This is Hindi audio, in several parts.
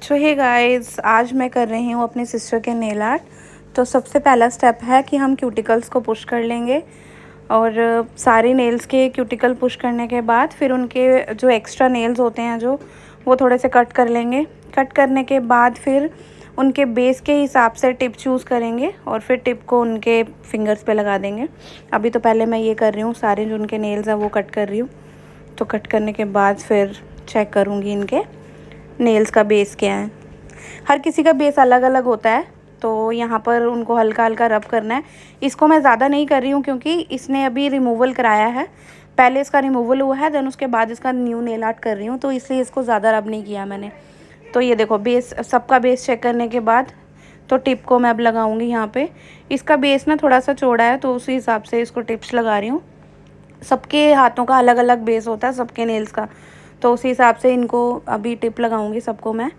सो हे गाइस, आज मैं कर रही हूँ अपनी सिस्टर के नेल आर्ट। तो सबसे पहला स्टेप है कि हम क्यूटिकल्स को पुश कर लेंगे और सारी नेल्स के क्यूटिकल पुश करने के बाद फिर उनके जो एक्स्ट्रा नेल्स होते हैं वो थोड़े से कट कर लेंगे। कट करने के बाद फिर उनके बेस के हिसाब से टिप चूज़ करेंगे और फिर टिप को उनके फिंगर्स पे लगा देंगे। अभी तो पहले मैं ये कर रही हूँ, सारे जो उनके नेल्स हैं वो कट कर रही हूँ। तो कट करने के बाद फिर चेक करूँगी इनके नेल्स का बेस क्या है। हर किसी का बेस अलग अलग होता है, तो यहाँ पर उनको हल्का हल्का रब करना है। इसको मैं ज़्यादा नहीं कर रही हूँ क्योंकि इसने अभी रिमूवल कराया है। पहले इसका रिमूवल हुआ है, देन उसके बाद इसका न्यू नेल आर्ट कर रही हूँ, तो इसलिए इसको ज़्यादा रब नहीं किया मैंने। तो ये देखो, बेस सबका बेस चेक करने के बाद तो टिप को मैं अब लगाऊंगी यहाँ पे। इसका बेस ना थोड़ा सा चौड़ा है, तो उसी हिसाब से इसको टिप्स लगा रही हूँ। सबके हाथों का अलग अलग बेस होता है, सबके नेल्स का, तो उसी हिसाब से इनको अभी टिप लगाऊंगी सबको मैं।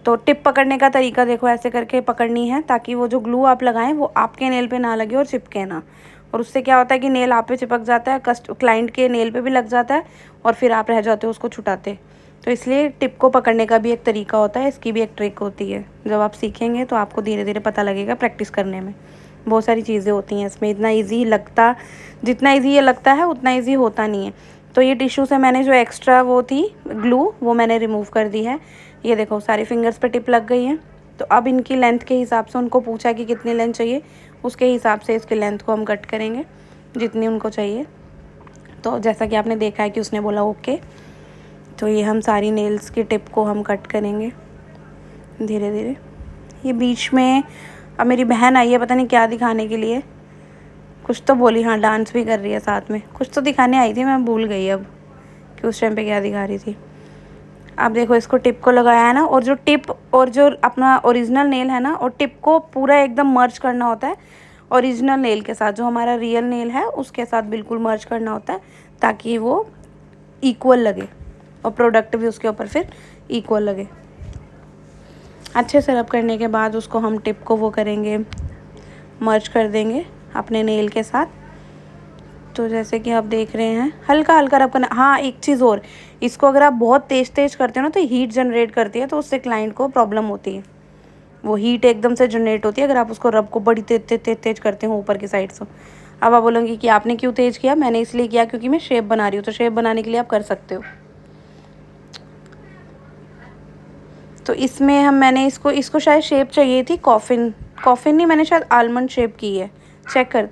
तो टिप पकड़ने का तरीका देखो, ऐसे करके पकड़नी है ताकि वो जो ग्लू आप लगाएं वो आपके नेल पे ना लगे और चिपके ना। और उससे क्या होता है कि नेल आप पे चिपक जाता है, क्लाइंट के नेल पे भी लग जाता है और फिर आप रह जाते हो उसको छुटाते। तो इसलिए टिप को पकड़ने का भी एक तरीका होता है, इसकी भी एक ट्रिक होती है। जब आप सीखेंगे तो आपको धीरे धीरे पता लगेगा प्रैक्टिस करने में। बहुत सारी चीज़ें होती हैं इसमें, इतना ईजी लगता, जितना ईजी ये लगता है उतना ईजी होता नहीं है। तो ये टिश्यू से मैंने जो एक्स्ट्रा वो थी ग्लू, वो मैंने रिमूव कर दी है। ये देखो, सारी फिंगर्स पे टिप लग गई है। तो अब इनकी लेंथ के हिसाब से उनको पूछा कि कितनी लेंथ चाहिए, उसके हिसाब से इसकी लेंथ को हम कट करेंगे जितनी उनको चाहिए। तो जैसा कि आपने देखा है कि उसने बोला ओके, तो ये हम सारी नेल्स की टिप को हम कट करेंगे धीरे धीरे। ये बीच में अब मेरी बहन आई है, पता नहीं क्या दिखाने के लिए, कुछ तो बोली, हाँ डांस भी कर रही है साथ में, कुछ तो दिखाने आई थी, मैं भूल गई अब कि उस टाइम पे क्या दिखा रही थी। अब देखो, इसको टिप को लगाया है ना, और जो टिप और जो अपना ओरिजिनल नेल है ना, और टिप को पूरा एकदम मर्ज करना होता है ओरिजिनल नेल के साथ, जो हमारा रियल नेल है उसके साथ बिल्कुल मर्ज करना होता है ताकि वो इक्वल लगे और प्रोडक्ट भी उसके ऊपर फिर इक्वल लगे। अच्छे से रब करने के बाद उसको हम टिप को वो करेंगे, मर्ज कर देंगे अपने नेल के साथ। तो जैसे कि आप देख रहे हैं, हल्का हल्का रब करना। हाँ, एक चीज़ और, इसको अगर आप बहुत तेज़ तेज़ करते हो ना तो हीट जनरेट करती है, तो उससे क्लाइंट को प्रॉब्लम होती है। वो हीट एकदम से जनरेट होती है अगर आप उसको रब को बड़ी तेज तेज तेज तेज करते हो ऊपर की साइड से। अब आप बोलोगे कि आपने क्यों तेज़ किया? मैंने इसलिए किया क्योंकि मैं शेप बना रही हूँ, तो शेप बनाने के लिए आप कर सकते हो। तो इसमें मैंने इसको शायद शेप चाहिए थी कॉफ़िन नहीं, मैंने शायद आलमंड शेप की है। चेक कर